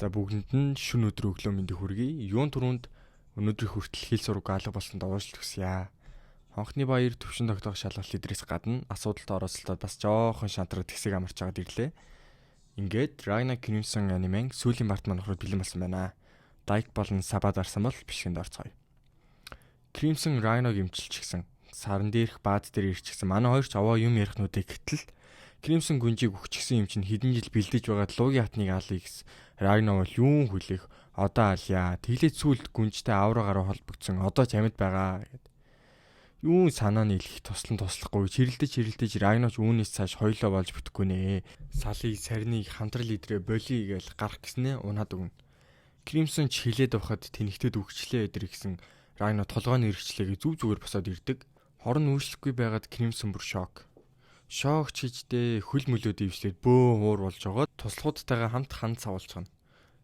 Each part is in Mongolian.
За бүгдэнд нь шөнө өдөр өглөө мэндийг хүргэе. Юун түрүүнд өнөөдрийн хүртэл хэл сураг алга болсонд уушлт хүсье. Хонхны баяр төвшин тогтоох шалгалт идрээс гадна асуудалд оролцолтой бас жоохон шантраг тэгсэг амарч байгаад ирлээ. Ингээд Ragnar Knudsen анимен сүүлийн барт маань ороход бэлэн болсон байна. Дайк болон Сабад арсан бол бишгэнд орцгоё. Crimson Rhino гимчилчихсэн. Саран дээрх баад дээр ирчихсэн. Манай хоёр ч аваа юм ярих нүдэ гэтэл Crimson гүнжийг өгчихсэн юм чинь хэдэн жил бэлдэж байгаад луугийн хатныг алъя гэсэн. Ragnar бол юун хүлээх одоо алья. Тэглээд сүлд гүнжтэй авраагаар холбогдсон. Одоо ч амьд байгаа гэд. Юун санаа нийлэх туслахгүй. Чирэлдэж Ragnar ч үүнээс цааш хоёлоо болж бүтэхгүй нэ. Салыг сарныг хамтрал идрээ болий гэж гарах гэснээ унаад өгнө. Crimson ч хилээд байхад тэнхтэд өгчлээ эдэр гэсэн. Ragnar толгойн эргчлэгээ зүв зүгээр босоод ирдэг. Хорон үүшлэхгүй байгаад Crimson бүр шок. Шок чиждээ хөл мөлөө дэвшлээд бөө уур болж байгаа. Туслахуудтайгаа хамт ханд савуулчихна.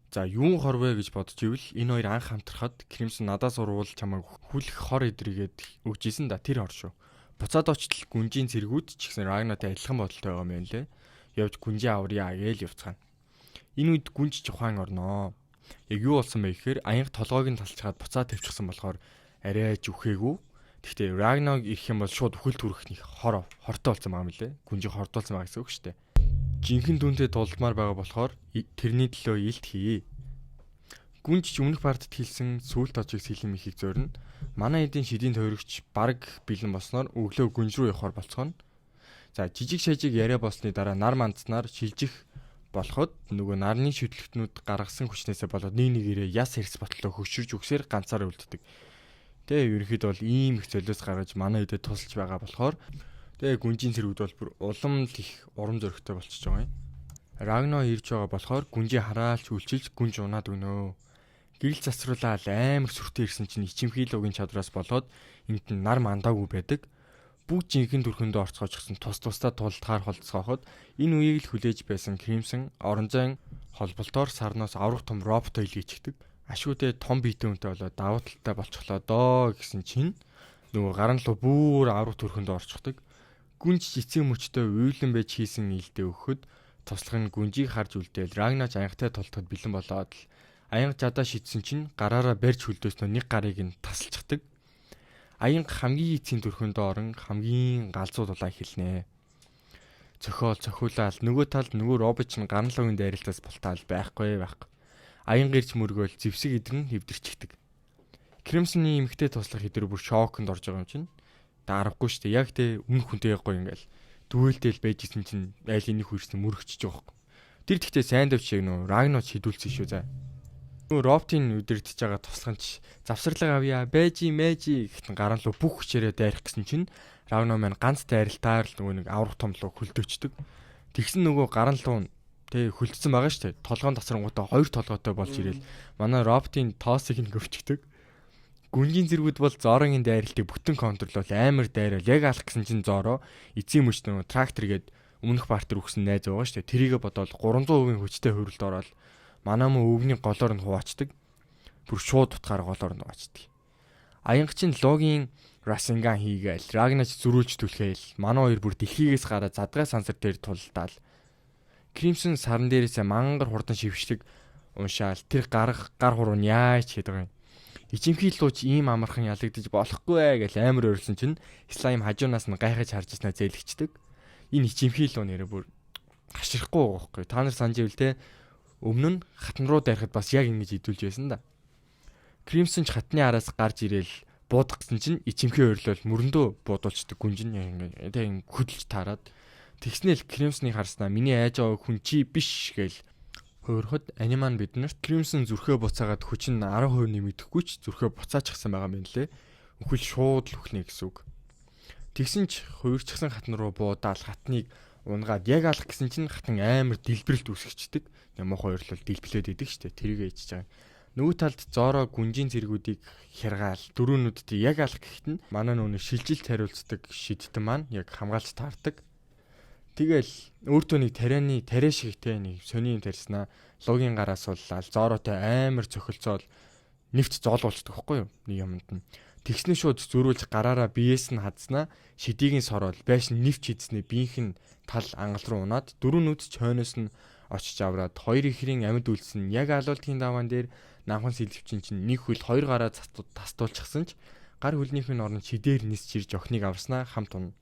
За юун хорвэ гэж бодож ивэл энэ хоёр анх хамтрахад Crimson надаас урвал чамайг хүлэх хор идрийгээд өгчээсэн да тэр хор шүү. Буцаад очтол гүнжийн цэргүүд ч гэсэн Ragnar-тай адилхан бодолтой байгаа юм лээ. Явж гүнжээ аврья гээл явцгаана. Энэ үед гүнж жухаан орноо. Яг юу болсон бэ гэхээр аянга толгойг нь талчгаад буцаад тавьчихсан болохоор арай ч үхээгүй. Гэхдээ Ragnar ирэх юм бол шууд үхэл түрхний хортой болсон байгаа юм лээ. Гүнжийг хордуулсан байгаа гэсэн үг шүү дээ. Жинхэнэ дүнтэй дулмаар байгаа болохоор тэрний төлөө илт хий. Гүнж өмнөх партд хэлсэн сүулт очиг сэлэм ихийг зорино. Манай эдийн шидийн тойрогч баг бэлэн болсноор өглөө гүнж рүү явахаар болцгоно. За жижиг шажиг яриа болсны дараа нар мандснаар шилжих болоход нөгөө нарны шүтлэгтнүүд гаргасан хүчнээсээ болоод нэгээрээ яс хэрс ботлоо хөшөрж өгсээр ганцаараа үлддэг. Тэгээ ерөнхийдөө бол ийм их золиос гаргаж манай хэдэд тусалж байгаа болохоор тэгээ гүнжийн цэргүүд бол бүр улам л их урам зоригтой болчихж байгаа юм. Ragnar ирж байгаа болохоор гүнжийг хараалж үлчилж гүнж унаад өгнөө. Гэрэл засруулаад амар сүртэй ирсэн чинь ичимхий лугийн чадвараас болоод энд нь нар мандаагүй байдаг. Бүгд жинхэнэ төрхөндөө орцгоожчихсан тусдаа тулдгаар холцооход энэ үеийг л хүлээж байсан Crimson орон зайн холболтоор сарноос аврах том роботоо илгээчихдэг. Ашгүйдээ том биетэй үнтэй болоод давуу талтай болчихлоо доо гэсэн чинь нөгөө гаран луу бүр аврах төрхөндөө орчихдаг. Гүнж эцэг мөчтэй уйлан байж хийсэн илдээ өгөхөд туслах нь гүнжийг харж үлдээл Ragnar аянгатай тултахад бэлэн болоод л аянга жадаа шидсэн чинь гараараа барьж хөлдөөснөө нэг гарыг нь тасалчихдаг. Аянга хамгийн эцсийн төрхөндөө орон хамгийн галзуу дулаан хэлнэ. Цохиулаад нөгөө талд нөгөө робот чинь гаран луугийн дайралтаас бултаал байхгүй. Аянга ирж мөргөөл зевсэг идрэн хэвдэрчихдэг. Crimson-ы эмхтэй туслах идөр бүр шоконд орж байгаа юм чинь. Дарахгүй шүү дээ. Яг тэ өмнөх хүнтэй яггүй ингээл дүүлдээл байж исэн чинь айл энийг хүрсэн мөрөгчж байгаа юм. Тэр тэгтээ сайн давч яг нөө Ragnar шидүүлсэн шүү за. Нөө роботын үдирдэж байгаа туслахынч завсарлага авъя бэжи мэжи гэтэн гаран луу бүх хүчээрээ дайрах гэсэн чинь Ragnar маань ганц дайралтаар л нөгөө нэг аврах том луу хөлдөөчдөг. Тэгсэн нөгөө гаран луу тэг хөлдсөн байгаа шүү дээ. Толгоон тасрангуудаа хоёр толгойтой болж ирээл манай роботын тоосыг нь гөвчдөг. Гүнжийн зэргүүд бол Зорогийн дайралтыг бүтэн контролол амар дайрал яг алах гэсэн чинь Зоро эцсийн мөчт нөгөө трактор гээд өмнөх партер өгсөн найз байгаа шүү дээ. Тэрийгэ бодоод 300% хүчтэй хөрөлд ороод манай мө өвгний голоор нь хуваачдаг. Бүр шууд утгаар голоор нь хуваачдаг. Аянга чин логийн Rasengan хийгээл Ragnar зөрүүлж түлхээл манай хоёр бүр дэлхийгээс гараад задгай сансар дээр тулдаал. Crimson сарн дээрээсээ мангар хурдан шившдэг уншаал тэр гар хуруу яаж хэд байгаа юм. Ичимхий лууч ийм амархан ялагдаж болохгүй гэж амар ойрлсон чинь слайм хажуунаас нь гайхаж харж ирснэ зээлгчдэг. Энэ ичимхий луу нэрээ бүр гашрахгүй байгаа байхгүй. Та нар санаж ивэл те өмнө нь хатан руу дайрахад бас яг ингэж идүүлж байсан да. Crimson ч хатны араас гарч ирээл буудах гэсэн чинь ичимхий ойрлол мөрөндөө буудуулцдаг гүнжин ингэ те хөдөлж таарад. Тэгснээл Crimson-ыг харснаа миний айж байгаа хүн чи биш гээл хөөрөхөд аниман биднэрт Crimson зүрхээ буцаагаад хүч нь 10% нэмэгдэхгүй ч зүрхээ буцаачихсан байгаа юм лээ. Өхөл шууд л өхнө гэсэн үг. Тэгсэн ч хуурчсан хатан руу буудаал хатныг унгаад яг алах гэсэн чинь хатан амар дэлбэрэлт үсгчдэг. Муухай ойрлол дэлбэлээд идэг штэ тэрийг ээжж байгаа. Нөгөө талд Зоро гүнжийн зэргүүдийг хяргаал дөрөөнүүдэд яг алах гэхэд нь манай нөөний шилжилт хариулцдаг шидтэн маань яг хамгаалж таардаг. Тэгэл өөртөө нэг тариа шигтэй нэг сони юм тарьснаа лугийн гараас сууллаа. Зоротой амар цохилцоол нэвт зоолуулцдаг байхгүй юу? Нэг юмд нь. Тэгснэ шууд зөрүүлж гараараа биеэс нь хадснаа шидийг нь сороол байш нэвч хийдснэ биеийнх нь тал ангал руу унаад дөрөв нүд ч хойноос нь очиж авраад хоёр ихрийн амьд үлдсэн яг алуултын даваан дээр намхан сэлвчин чинь нэг хөл хоёр гараа тастуулчихсан ч гар хөлнийхний орон шидээр нисч ирж охиныг аварснаа хамт унна.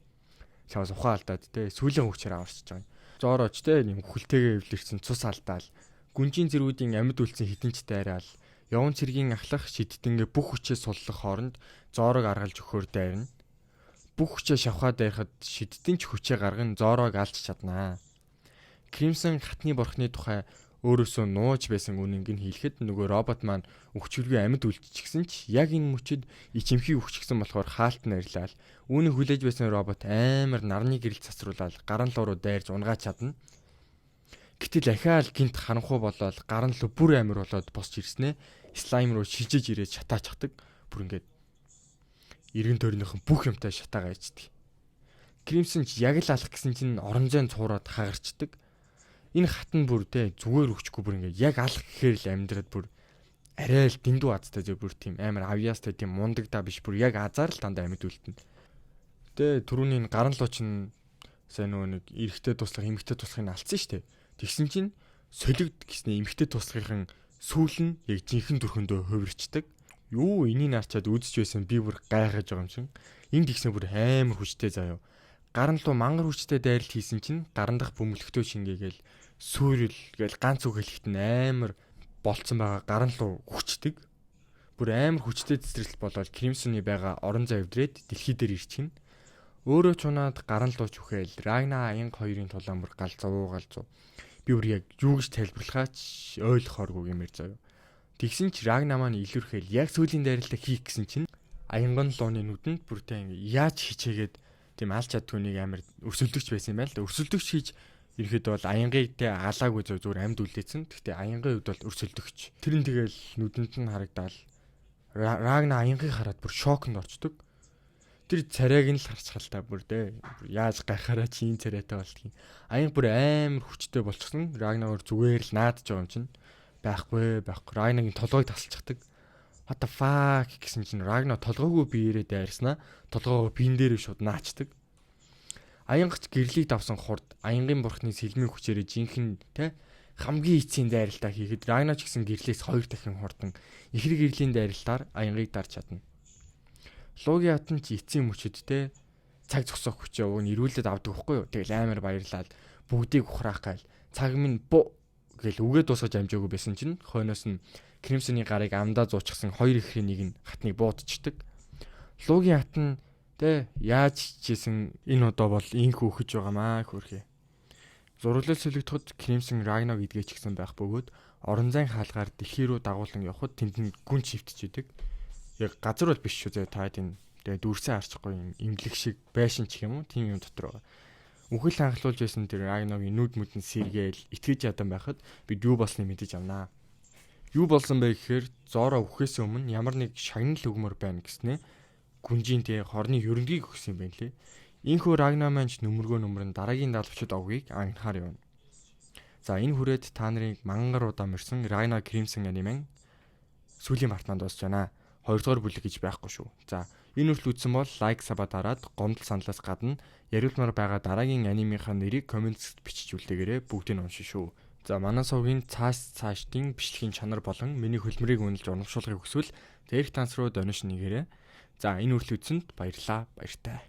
Лавс ухаан алдаад те сүүлийн хөвчээр аварчиж байгаа юм. Жоорооч те юм хүлтэйгээ эвлэрсэн цус алдаал гүнжийн зэргүүдийн амьд үлдсэн хитэнчтэй ариал явн цэргийн ахлах шидтэнгээ бүх хүчээ суллах хооронд Зорог аргалж өгөхөөр дайрна. Бүх хүчээ шавхаад дайрахад шидтэн ч хүчээ гарган Зорог алж чаднаа. Кримсон хатны борхны тухай өөрөөсөө нууж байсан үнэнг нь хэлэхэд нөгөө робот маань өвчвөргүй амьд үлдчихсэн ч яг энэ мөчөд ичимхий өвчгсөн болохоор хаалт нарилал үүнийг хүлээж байсан робот амар нарны гэрэл цацруулаад гаран луу руу дайрж унгаад чадна. Гэтэл ахаал гинт харанхуй болоод гаран луу бүр амар болоод босч ирснээ слайм руу шижиж ирээд шатаачдаг. Бүр ингээд эргэн тойрныхон бүх юмтай шатаагаа ичдэг. Кримсон ч яг л алах гэсэн чинь орон зайн цуураад хагарчдаг. Энэ хатан бүр те зүгээр өгчгүй бүр ингээд яг алах гэхээр л амьдраад бүр арай л дэндүү азтай зөв бүр тийм амар авьяастай тийм мундагдаа биш бүр яг азар л дандаа амьд үлдэнэ. Тэ түрүүний гаран луу чинь сайн нөгөө нэг эрэхтэй туслах эмэгтэй туслахыг алдсан шүү дээ. Тэгсэн чинь солигд гэснээр эмэгтэй туслахын сүүл нь яг жинхэнэ төрхөндөө хувирчдаг. Юу энийг нарчаад үзэж байсан би бүр гайхаж байгаа юм шиг. Энд тэгсэн бүр амар хүчтэй заяа. Гаран луу мангар хүчтэй дайралт хийсэн чинь гаран дах бөмбөлгтөө шингээгээл сүрэл гээл ганц үг хэлэхэд амар болцсон байгаа гаран луу хүчдэг. Бүр амар хүчтэй цэцэрлэл болоод Кримсоны байгаа орон зай өвдрээд дэлхий дээр ирчихнэ. Өөрөө ч унаад гаран луу ч үхээл Рагна аянга хоёрын тулаан бүр галзуу. Би бүр яг юу гэж тайлбарлахаач ойлгохооргүй юмэр заяа. Тэгсэн ч Рагна маань илүүрхээл яг сүүлийн дайралтаа хийх гэсэн чинь аянган лууны нүдэнд бүртээ яаж хичээгээд тийм алч чаддгүй нэг амар өрсөлдөгч байсан юм байна л да. Өрсөлдөгч хийж ирэхэд бол аянгыг тэ алаагүй зүгээр амьд үлдээсэн. Гэхдээ аянгийн хувьд бол өрсөлдөгч. Тэр нь тэгэл нүдэнд нь харагдаал Рагна аянгийг хараад бүр шокнд орчдөг. Тэр царайг нь л харцгаал та бүр тэ яаж гайхаараа чи энэ царайтай болдгийг. Аянг бүр амар хүчтэй болчихсон. Рагнагоор зүгээр л наадж байгаа юм чинь байхгүй. Рагнагийн толгойг тасалчихдаг. What the fuck гэсэн чинь Рагна толгойгүй биеэрээ дайрснаа. Толгойгоо биен дээрээ шууд наачдаг. Аянгач гэрлийг давсан хурд аянгийн бурхны сэлмийн хүчээрээ жинхэнэ тэ хамгийн эцсийн дайралтаа хийхэд Рагна ч гэсэн гэрлээс 2 дахин хурдан ихрэг гэрлийн дайралтаар аянгийг дарж чадна. Луугийн хатан ч эцсийн мөчөд тэ цаг зогсоох хүчээ өгн ирүүлээд авдаг байхгүй юу. Тэгэл амар баярлаад бүгдийг ухраах гайл цаг минь гэл үгээ дуусгаж амжаагүй байсан чинь хойноос нь Кримсоны гарыг амдаа зуучихсан хоёр ихрийн нэг нь хатныг буудчихдаг. Луугийн хатан тэ яаж хичээсэн энэ удаа бол инх өөхөж байгаамаа хөрхий. Зурлал солигдоход Кримсон Рагнаг идгээ ч гэсэн байх бөгөөд орон зайн хаалгаар дэлхий рүү дагуулan явхад тэнд нь гүн чивтчихэдэг. Яг газар бол биш шүү зэ та тийм тэгээ дүрсэн харчихгүй юм имлэг шиг байшин ч юм уу тийм юм дотор байгаа. Үхэл ханхлуулж байсан тэр Рагнагийн нүд мүдэн сэргээл итгэж ядан байхад бид юу болсныг мэдэж авнаа. Юу болсон бэ гэхээр Зоро үхээс өмнө ямар нэг шагнал өгмөр байна гэснээ гүнжийн тэ хорны хөрөнгийг өгсөн юм байна лээ. Инхүү Рагна манч нөмрөн дараагийн даалгавчид овгийг анхаар явна. За энэ хүрээд та нарыг мангар удаа мөрсөн Рагна Кримсон анимен сүүлийн партнанд дуусж байна. 2 дугаар бүлэг гэж байхгүй шүү. За энэ хүртэл үзсэн бол лайк саба дараад гомдол саналаас гадна яриулмаар байгаа дараагийн анимийнхаа нэрийг комментс бичиж үлдээгээрэй бүгдийг нь уншин шүү. За манай сувгийн цаашдын бичлэгийн чанар болон миний хөлмөрийг үнэлж урамшуулгыг хүсвэл дээрх танс руу донешн нэгээрэй. За энэ хүртэл үзсэнд баярлалаа. Баяртай.